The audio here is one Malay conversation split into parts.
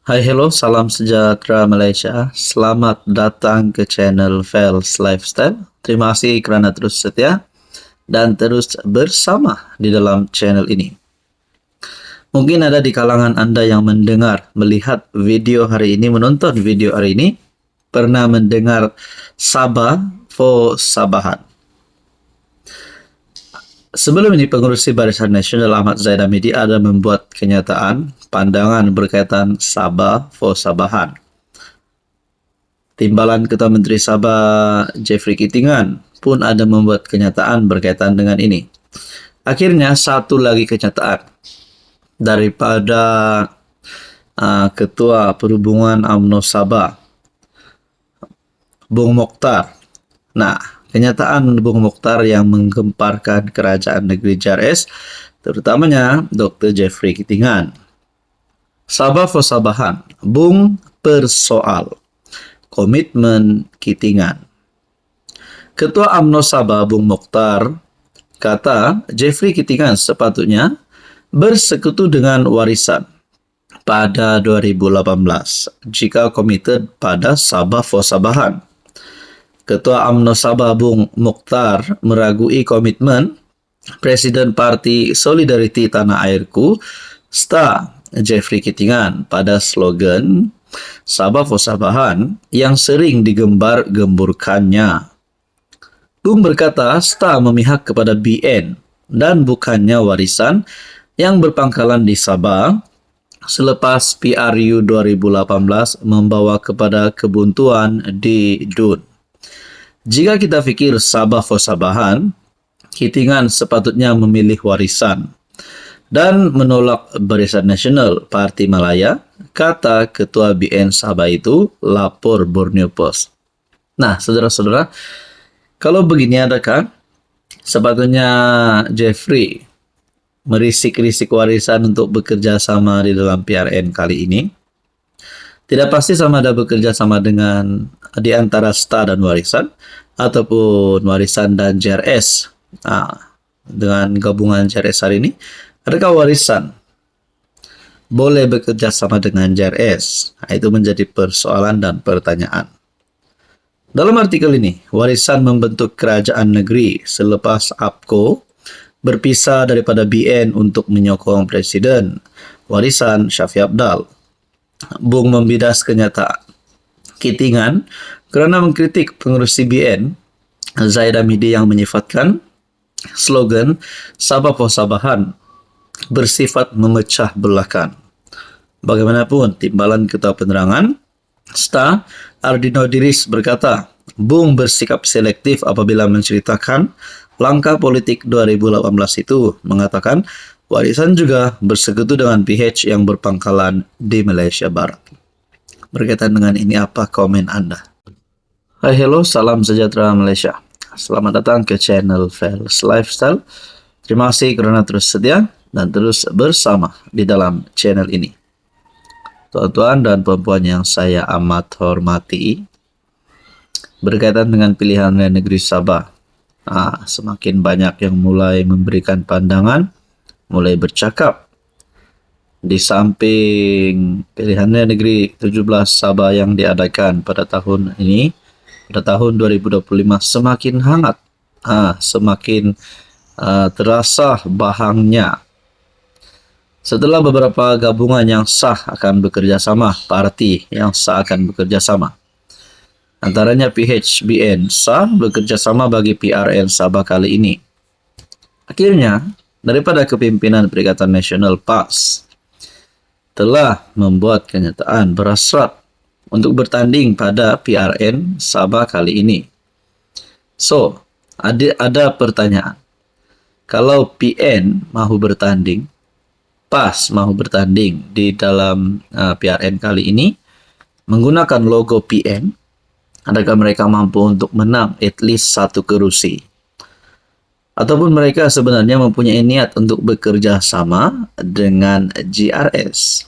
Hai, hello, salam sejahtera Malaysia. Selamat datang ke channel Fels Lifestyle. Terima kasih kerana terus setia dan terus bersama di dalam channel ini. Mungkin ada di kalangan Anda yang mendengar, melihat video hari ini, menonton video hari ini, pernah mendengar Sabah for Sabahan. Sebelum ini, Pengerusi Barisan Nasional Ahmad Zaid Hamidi ada membuat kenyataan pandangan berkaitan Sabah for Sabahan. Timbalan Ketua Menteri Sabah Jeffrey Kitingan pun ada membuat kenyataan berkaitan dengan ini. Akhirnya satu lagi kenyataan daripada Ketua Perhubungan UMNO Sabah, Bung Mokhtar. Nah, kenyataan Bung Mokhtar yang menggemparkan kerajaan negeri JRS, terutamanya Dr. Jeffrey Kitingan. Sabah for Sabahan, Bung persoal komitmen Kitingan. Ketua UMNO Sabah Bung Mokhtar kata Jeffrey Kitingan sepatutnya bersekutu dengan warisan pada 2018 jika komited pada Sabah for Sabahan. Ketua UMNO Sabah Bung Mokhtar meragui komitmen Presiden Parti Solidariti Tanah Airku Sta Jeffrey Kitingan pada slogan Sabah for Sabahan yang sering digembar-gemburkannya. Bung berkata Sta memihak kepada BN dan bukannya warisan yang berpangkalan di Sabah selepas PRU 2018 membawa kepada kebuntuan di DUN. Jika kita fikir Sabah for Sabahan, Kitingan sepatutnya memilih warisan dan menolak Barisan Nasional Parti Malaya, kata Ketua BN Sabah itu, lapor Borneo Post. Nah, saudara-saudara, kalau begini adakah sepatutnya Jeffrey merisik-risik warisan untuk bekerja sama di dalam PRN kali ini? Tidak pasti sama ada bekerja sama dengan di antara Sta dan warisan ataupun warisan dan JRS. Dengan gabungan JRS hari ini, adakah warisan boleh bekerja sama dengan JRS? Itu menjadi persoalan dan pertanyaan. Dalam artikel ini, warisan membentuk kerajaan negeri selepas APCO berpisah daripada BN untuk menyokong Presiden. Warisan Syafiq Abdal. Bung membidas kenyataan Kitingan kerana mengkritik pengerusi BN Zaid Hamidi yang menyifatkan slogan Sabah for Sabahan bersifat memecah belahkan. Bagaimanapun, timbalan Ketua Penerangan Sta Ardino Diris berkata, Bung bersikap selektif apabila menceritakan langkah politik 2018 itu, mengatakan warisan juga bersekutu dengan PH yang berpangkalan di Malaysia Barat. Berkaitan dengan ini, apa komen Anda? Hai, hello, salam sejahtera Malaysia. Selamat datang ke channel Fels Lifestyle. Terima kasih kerana terus setia dan terus bersama di dalam channel ini. Tuan-tuan dan puan-puan yang saya amat hormati, berkaitan dengan pilihan negeri Sabah, semakin banyak yang mulai memberikan pandangan, mulai bercakap. Di samping pilihan negeri 17 Sabah yang diadakan pada tahun ini, pada tahun 2025 semakin hangat, semakin terasa bahangnya. Setelah beberapa gabungan yang sah akan bekerja sama, parti yang sah akan bekerja sama. Antaranya PHBN sah bekerja sama bagi PRN Sabah kali ini. Akhirnya, daripada kepimpinan Perikatan Nasional PAS telah membuat kenyataan berhasrat untuk bertanding pada PRN Sabah kali ini. So, ada pertanyaan. Kalau PN mahu bertanding, PAS mahu bertanding di dalam PRN kali ini, menggunakan logo PN, adakah mereka mampu untuk menang at least satu kerusi? Ataupun mereka sebenarnya mempunyai niat untuk bekerja sama dengan JRS.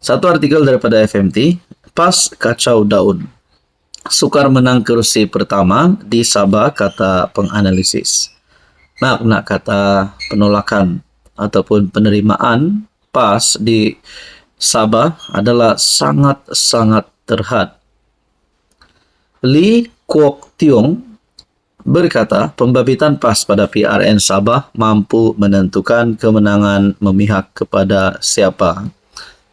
Satu artikel daripada FMT, PAS kacau daun. Sukar menang kerusi pertama di Sabah, kata penganalisis. Makna kata penolakan ataupun penerimaan PAS di Sabah adalah sangat-sangat terhad. Lee Kwok Tiong berkata, pembabitan PAS pada PRN Sabah mampu menentukan kemenangan memihak kepada siapa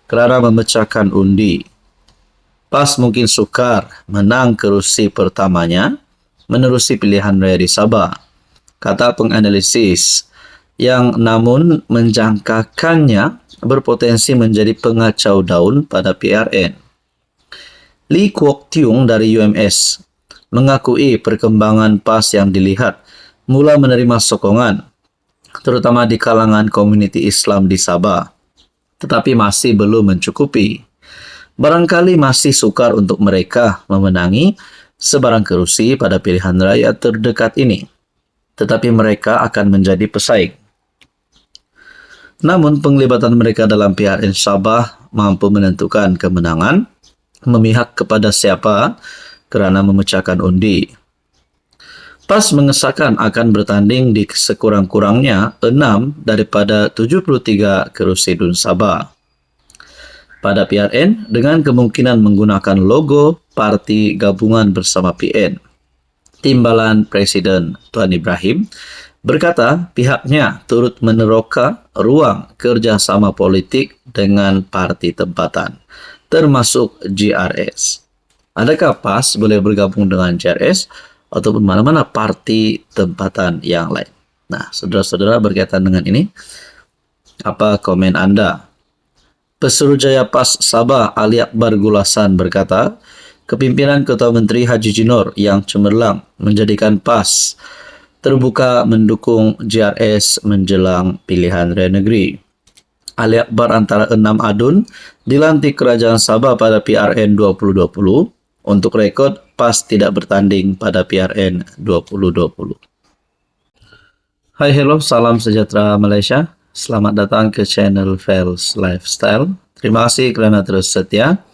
kerana memecahkan undi. PAS mungkin sukar menang kerusi pertamanya menerusi pilihan raya di Sabah, kata penganalisis, yang namun menjangkakannya berpotensi menjadi pengacau daun pada PRN. Lee Kwok Tiong dari UMS mengakui perkembangan PAS yang dilihat mula menerima sokongan, terutama di kalangan komuniti Islam di Sabah, tetapi masih belum mencukupi. Barangkali masih sukar untuk mereka memenangi sebarang kerusi pada pilihan raya terdekat ini, tetapi mereka akan menjadi pesaing. Namun, penglibatan mereka dalam PRN Sabah mampu menentukan kemenangan memihak kepada siapa kerana memecahkan undi. PAS mengesahkan akan bertanding di sekurang-kurangnya 6 daripada 73 kerusi DUN Sabah. Pada PRN, dengan kemungkinan menggunakan logo Parti Gabungan Bersama PN. Timbalan Presiden Tuan Ibrahim berkata pihaknya turut meneroka ruang kerjasama politik dengan parti tempatan, termasuk GRS. Adakah PAS boleh bergabung dengan GRS ataupun mana-mana parti tempatan yang lain? Nah, saudara-saudara, berkaitan dengan ini, apa komen anda? Pesuruhjaya PAS Sabah Ali Akbar Gulasan berkata, kepimpinan Ketua Menteri Haji Jinor yang cemerlang menjadikan PAS terbuka mendukung GRS menjelang pilihan raya negeri. Ali Akbar antara 6 adun dilantik Kerajaan Sabah pada PRN 2020. Untuk rekod, PAS tidak bertanding pada PRN 2020. Hai, hello, salam sejahtera Malaysia. Selamat datang ke channel Fels Lifestyle. Terima kasih kerana terus setia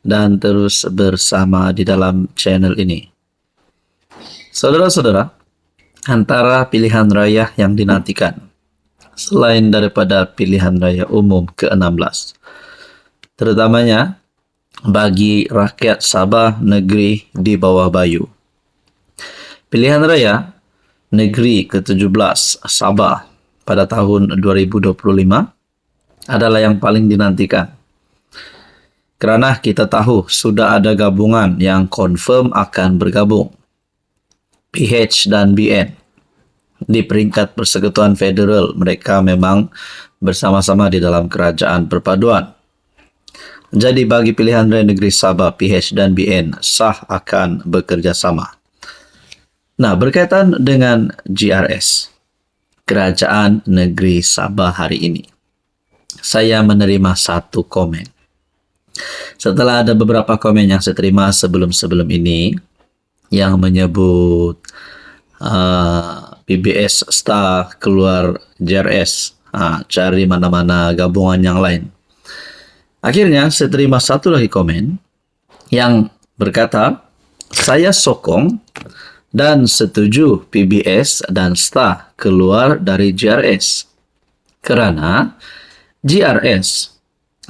dan terus bersama di dalam channel ini. Saudara-saudara, antara pilihan raya yang dinantikan, selain daripada pilihan raya umum ke-16, terutamanya bagi rakyat Sabah negeri di bawah Bayu. Pilihan raya negeri ke-17 Sabah pada tahun 2025 adalah yang paling dinantikan. Kerana kita tahu sudah ada gabungan yang confirm akan bergabung, PH dan BN. Di peringkat Persekutuan Federal, mereka memang bersama-sama di dalam kerajaan perpaduan. Jadi bagi pilihan raya negeri Sabah, PH dan BN sah akan bekerjasama. Nah, berkaitan dengan GRS, Kerajaan Negeri Sabah hari ini, saya menerima satu komen. Setelah ada beberapa komen yang saya terima sebelum-sebelum ini yang menyebut PBS Star keluar GRS, cari mana-mana gabungan yang lain. Akhirnya saya terima satu lagi komen yang berkata, saya sokong dan setuju PBS dan Star keluar dari GRS kerana GRS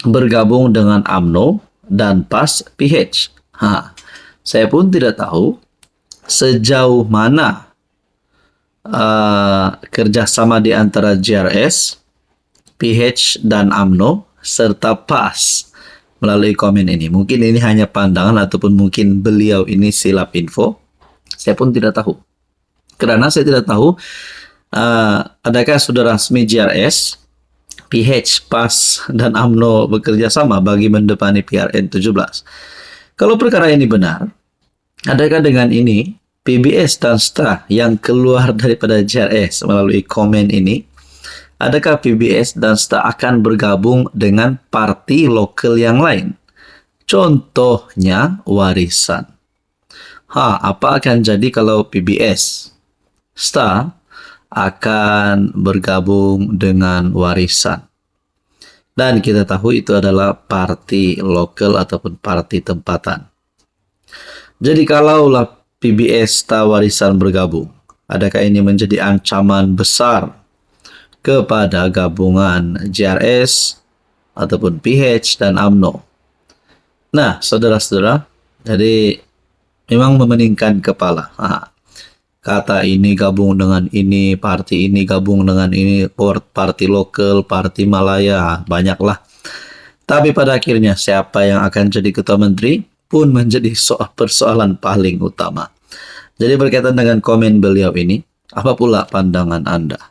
bergabung dengan UMNO dan PAS PH. Saya pun tidak tahu sejauh mana kerjasama di antara GRS, PH dan UMNO serta PAS melalui komen ini. Mungkin ini hanya pandangan ataupun mungkin beliau ini silap info. Saya pun tidak tahu. Kerana saya tidak tahu adakah sudah rasmi GRS, PH, PAS dan UMNO bekerja sama bagi mendepani PRN 17. Kalau perkara ini benar, adakah dengan ini PBS dan Star yang keluar daripada GRS melalui komen ini, adakah PBS dan Star akan bergabung dengan parti lokal yang lain? Contohnya Warisan. Apa akan jadi kalau PBS, Star akan bergabung dengan Warisan? Dan kita tahu itu adalah parti lokal ataupun parti tempatan. Jadi kalaulah PBS Star Warisan bergabung, adakah ini menjadi ancaman besar kepada gabungan GRS, ataupun PH dan UMNO. Nah, saudara-saudara, jadi memang memeningkan kepala. Kata ini gabung dengan ini, parti ini gabung dengan ini, parti lokal, parti Malaya, banyaklah. Tapi pada akhirnya siapa yang akan jadi ketua menteri pun menjadi persoalan paling utama. Jadi berkaitan dengan komen beliau ini, apa pula pandangan Anda?